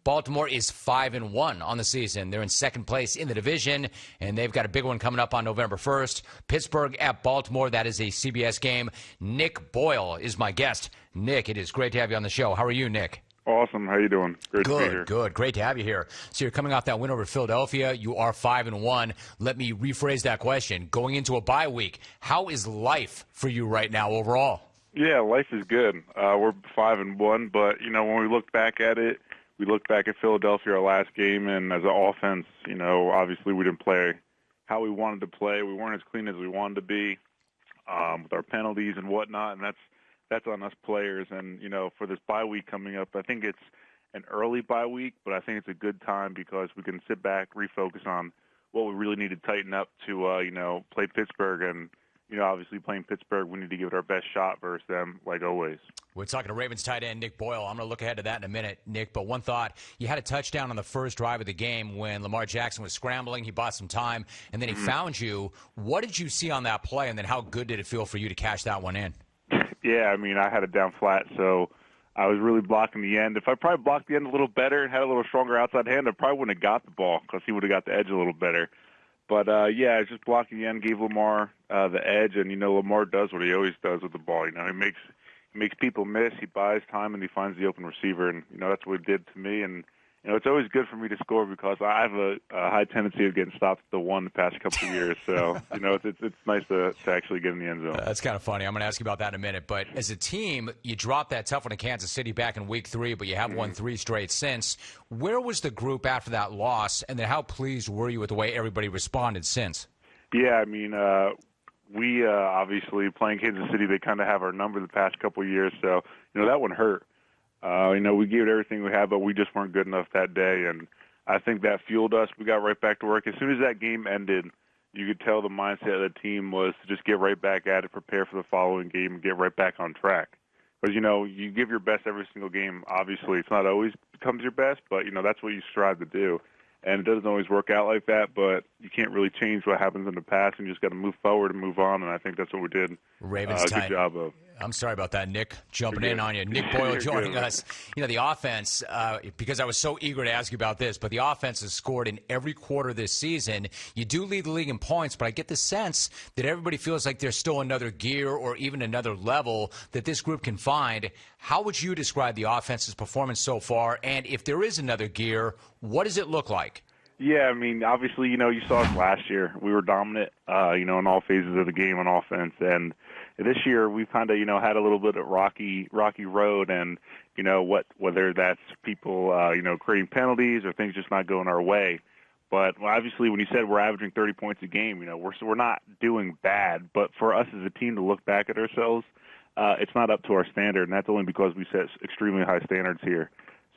Baltimore is 5-1 on the season. They're in second place in the division, and they've got a big one coming up on November 1st. Pittsburgh at Baltimore. That is a CBS game. Nick Boyle is my guest. Nick, it is great to have you on the show. How are you, Nick? Awesome. How you doing? Great to be here. Good. Great to have you here. So you're coming off that win over Philadelphia. You are 5-1. Let me rephrase that question. Going into a bye week, how is life for you right now overall? Yeah, life is good. We're 5-1, but when we look back at it, we look back at Philadelphia, our last game, and as an offense, obviously we didn't play how we wanted to play. We weren't as clean as we wanted to be with our penalties and whatnot, and that's on us players. And for this bye week coming up, I think it's an early bye week, but I think it's a good time because we can sit back, refocus on what we really need to tighten up to play Pittsburgh. And obviously playing Pittsburgh, we need to give it our best shot versus them, like always. We're talking to Ravens tight end Nick Boyle. I'm going to look ahead to that in a minute, Nick. But one thought, you had a touchdown on the first drive of the game when Lamar Jackson was scrambling. He bought some time, and then he found you. What did you see on that play, and then how good did it feel for you to cash that one in? Yeah, I had it down flat, so I was really blocking the end. If I probably blocked the end a little better and had a little stronger outside hand, I probably wouldn't have got the ball because he would have got the edge a little better. But, yeah, just blocking the end gave Lamar the edge, and, Lamar does what he always does with the ball. He makes people miss, he buys time, and he finds the open receiver, and, that's what he did to me. And, it's always good for me to score because I have a high tendency of getting stopped at the one the past couple of years. So, it's nice to actually get in the end zone. That's kind of funny. I'm going to ask you about that in a minute. But as a team, you dropped that tough one to Kansas City back in week 3, but you have won 3 straight since. Where was the group after that loss, and then how pleased were you with the way everybody responded since? Yeah, we obviously playing Kansas City, they kind of have our number the past couple of years. So, that one hurt. We gave it everything we had, but we just weren't good enough that day, and I think that fueled us. We got right back to work. As soon as that game ended, you could tell the mindset of the team was to just get right back at it, prepare for the following game, and get right back on track. Because, you give your best every single game. Obviously, it's not always becomes your best, but, that's what you strive to do. And it doesn't always work out like that, but you can't really change what happens in the past, and you just got to move forward and move on, and I think that's what we did. Ravens good job of. I'm sorry about that, Nick, jumping in on you. Nick Boyle joining us. The offense, because I was so eager to ask you about this, but the offense has scored in every quarter this season. You do lead the league in points, but I get the sense that everybody feels like there's still another gear or even another level that this group can find. How would you describe the offense's performance so far? And if there is another gear, what does it look like? Yeah, obviously, you saw us last year. We were dominant, in all phases of the game on offense. And this year we've kind of, had a little bit of rocky road, and, whether that's people, creating penalties or things just not going our way. But obviously when you said we're averaging 30 points a game, we're not doing bad. But for us as a team to look back at ourselves, it's not up to our standard, and that's only because we set extremely high standards here.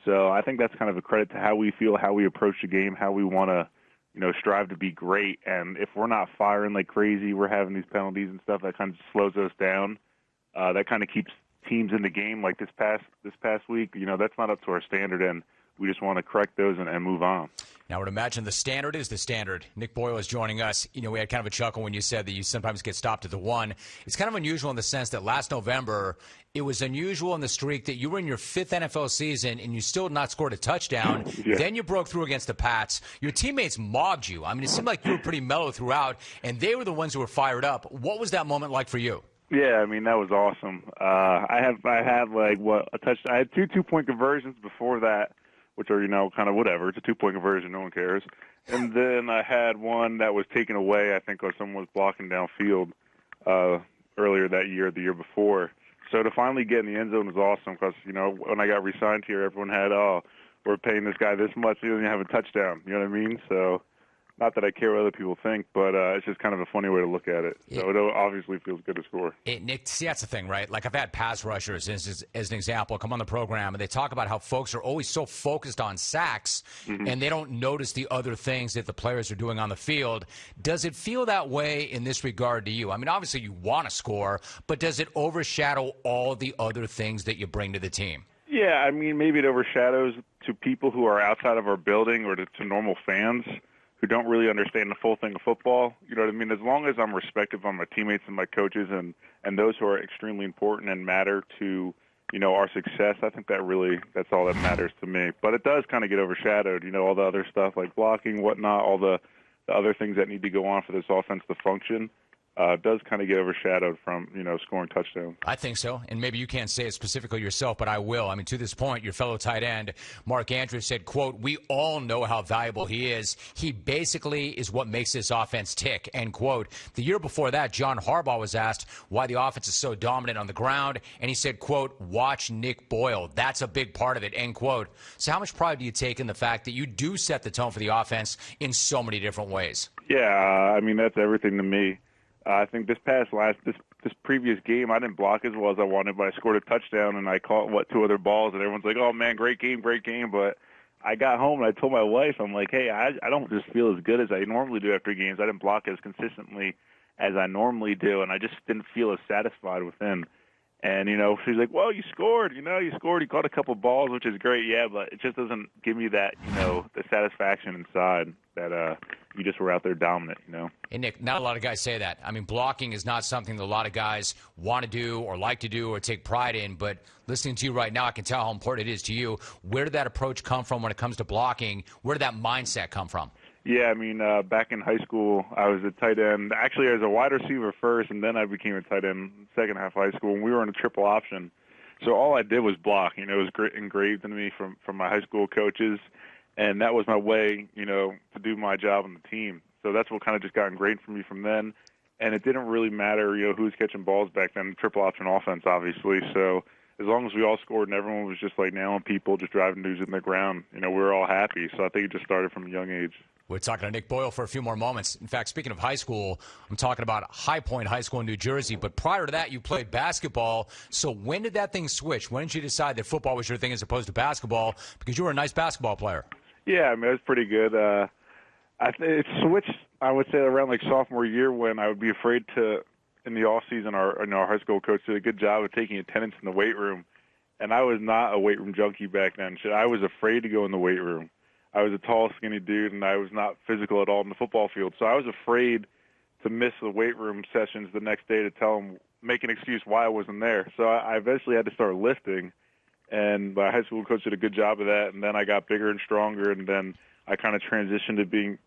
So I think that's kind of a credit to how we feel, how we approach the game, how we want to, strive to be great. And if we're not firing like crazy, we're having these penalties and stuff that kind of slows us down. That kind of keeps teams in the game like this past week. That's not up to our standard, and we just want to correct those and move on. Now, I would imagine the standard is the standard. Nick Boyle is joining us. We had kind of a chuckle when you said that you sometimes get stopped at the one. It's kind of unusual in the sense that last November, it was unusual in the streak that you were in your 5th NFL season and you still had not scored a touchdown. Yeah. Then you broke through against the Pats. Your teammates mobbed you. it seemed like you were pretty mellow throughout, and they were the ones who were fired up. What was that moment like for you? Yeah, that was awesome. I had 2 2-point conversions before that, which are, kind of whatever. It's a 2-point conversion. No one cares. And then I had one that was taken away, I think, or someone was blocking downfield earlier that year, the year before. So to finally get in the end zone was awesome because, when I got re-signed here, everyone had, we're paying this guy this much. He doesn't even have a touchdown. You know what I mean? So not that I care what other people think, but it's just kind of a funny way to look at it. So it obviously feels good to score. Nick, see, that's the thing, right? Like I've had pass rushers, as an example, come on the program, and they talk about how folks are always so focused on sacks, and they don't notice the other things that the players are doing on the field. Does it feel that way in this regard to you? Obviously you want to score, but does it overshadow all the other things that you bring to the team? Yeah, maybe it overshadows to people who are outside of our building or to normal fans who don't really understand the full thing of football. You know what I mean? As long as I'm respectful of my teammates and my coaches and those who are extremely important and matter to, our success. I think that's all that matters to me. But it does kind of get overshadowed, all the other stuff like blocking, whatnot, all the other things that need to go on for this offense to function. Does kind of get overshadowed from, scoring touchdowns. I think so, and maybe you can't say it specifically yourself, but I will. I mean, to this point, your fellow tight end, Mark Andrews, said, quote, "We all know how valuable he is. He basically is what makes this offense tick," end quote. The year before that, John Harbaugh was asked why the offense is so dominant on the ground, and he said, quote, "Watch Nick Boyle. That's a big part of it," end quote. So how much pride do you take in the fact that you do set the tone for the offense in so many different ways? Yeah, that's everything to me. I think this previous game, I didn't block as well as I wanted, but I scored a touchdown and I caught, two other balls, and everyone's like, "Oh, man, great game. But I got home and I told my wife, I'm like, "Hey, I don't just feel as good as I normally do after games. I didn't block as consistently as I normally do, and I just didn't feel as satisfied within." And, she's like, "Well, you scored. You caught a couple balls, which is great, yeah, but it just doesn't give me that, the satisfaction inside that you just were out there dominant, And, Nick, not a lot of guys say that. I mean, blocking is not something that a lot of guys want to do or like to do or take pride in, but listening to you right now, I can tell how important it is to you. Where did that approach come from when it comes to blocking? Where did that mindset come from? Yeah, back in high school, I was a tight end. Actually, I was a wide receiver first, and then I became a tight end second half of high school, and we were in a triple option. So all I did was block. It was engraved in me from my high school coaches, and that was my way, to do my job on the team. So that's what kind of just got ingrained for me from then. And it didn't really matter, who was catching balls back then, triple option offense, obviously. So as long as we all scored and everyone was just like nailing people, just driving dudes in the ground, we were all happy. So I think it just started from a young age. We're talking to Nick Boyle for a few more moments. In fact, speaking of high school, I'm talking about High Point High School in New Jersey. But prior to that, you played basketball. So when did that thing switch? When did you decide that football was your thing as opposed to basketball? Because you were a nice basketball player. Yeah, it was pretty good. It switched, I would say, around like sophomore year when I would be afraid to, in the off season, our high school coach did a good job of taking attendance in the weight room. And I was not a weight room junkie back then. I was afraid to go in the weight room. I was a tall, skinny dude, and I was not physical at all in the football field. So I was afraid to miss the weight room sessions the next day to tell him, make an excuse why I wasn't there. So I eventually had to start lifting, and my high school coach did a good job of that. And then I got bigger and stronger, and then I kind of transitioned to being,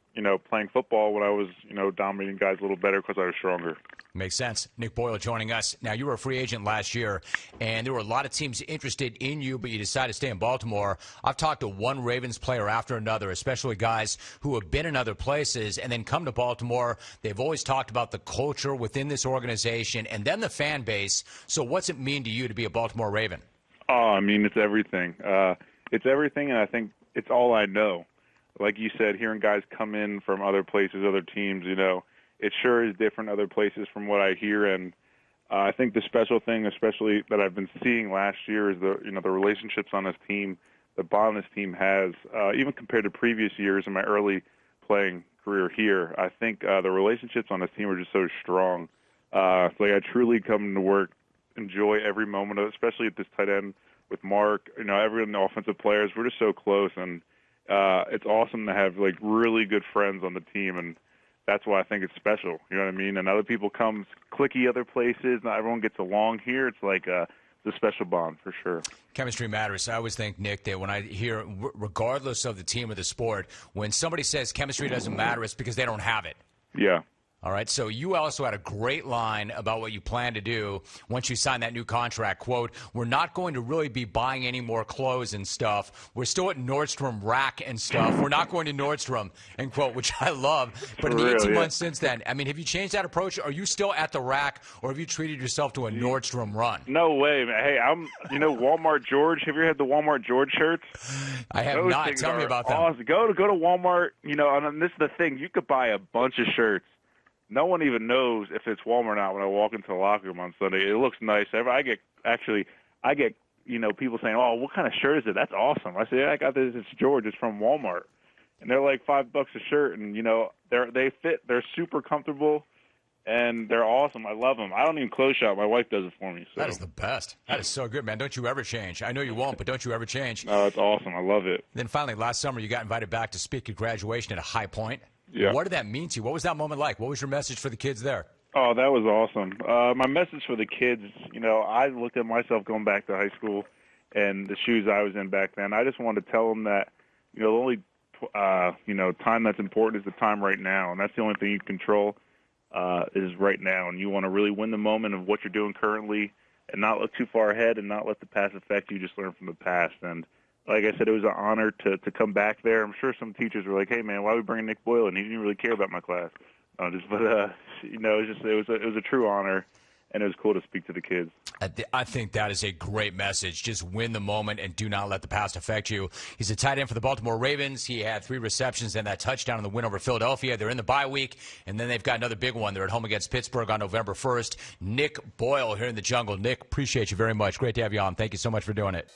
playing football when I was, dominating guys a little better because I was stronger. Makes sense. Nick Boyle joining us. Now, you were a free agent last year, and there were a lot of teams interested in you, but you decided to stay in Baltimore. I've talked to one Ravens player after another, especially guys who have been in other places and then come to Baltimore. They've always talked about the culture within this organization and then the fan base. So what's it mean to you to be a Baltimore Raven? Oh, it's everything. It's everything, and I think it's all I know. Like you said, hearing guys come in from other places, other teams, it sure is different other places from what I hear. And I think the special thing, especially that I've been seeing last year, is the relationships on this team, the bond this team has, even compared to previous years in my early playing career here. I think the relationships on this team are just so strong. I truly come to work, enjoy every moment of it, especially at this tight end with Mark. Everyone, the offensive players, we're just so close, and it's awesome to have really good friends on the team, and that's why I think it's special. You know what I mean? And other people come cliquey other places. Not everyone gets along here. It's like it's a special bond for sure. Chemistry matters. I always think, Nick, that when I hear, regardless of the team or the sport, when somebody says chemistry doesn't matter, it's because they don't have it. Yeah. All right, so you also had a great line about what you plan to do once you sign that new contract. Quote, "We're not going to really be buying any more clothes and stuff. We're still at Nordstrom Rack and stuff. We're not going to Nordstrom," end quote, which I love. But in the 18 months since then, have you changed that approach? Are you still at the Rack, or have you treated yourself to a Nordstrom run? No way, man. Hey, I'm, Walmart George. Have you ever had the Walmart George shirts? I have not. Tell me about them. Awesome. Go to Walmart, and this is the thing. You could buy a bunch of shirts. No one even knows if it's Walmart or not when I walk into the locker room on Sunday. It looks nice. I get people saying, "Oh, what kind of shirt is it?" That's awesome. I say, "Yeah, I got this. It's George. It's from Walmart." And they're like $5 a shirt, and they fit. They're super comfortable, and they're awesome. I love them. I don't even clothes shop. My wife does it for me. So. That is the best. That is so good, man. Don't you ever change. I know you won't, but don't you ever change. No, it's awesome. I love it. Then finally, last summer, you got invited back to speak at graduation at a High Point. Yeah. What did that mean to you? What was that moment like? What was your message for the kids there? Oh, that was awesome. My message for the kids, I looked at myself going back to high school and the shoes I was in back then. I just wanted to tell them that, the only, time that's important is the time right now, and that's the only thing you control is right now. And you want to really win the moment of what you're doing currently and not look too far ahead and not let the past affect you. Just learn from the past. And like I said, it was an honor to come back there. I'm sure some teachers were like, "Hey, man, why are we bringing Nick Boyle in? He didn't really care about my class." It was a true honor, and it was cool to speak to the kids. I think that is a great message. Just win the moment and do not let the past affect you. He's a tight end for the Baltimore Ravens. He had 3 receptions and that touchdown in the win over Philadelphia. They're in the bye week, and then they've got another big one. They're at home against Pittsburgh on November 1st. Nick Boyle here in the jungle. Nick, appreciate you very much. Great to have you on. Thank you so much for doing it.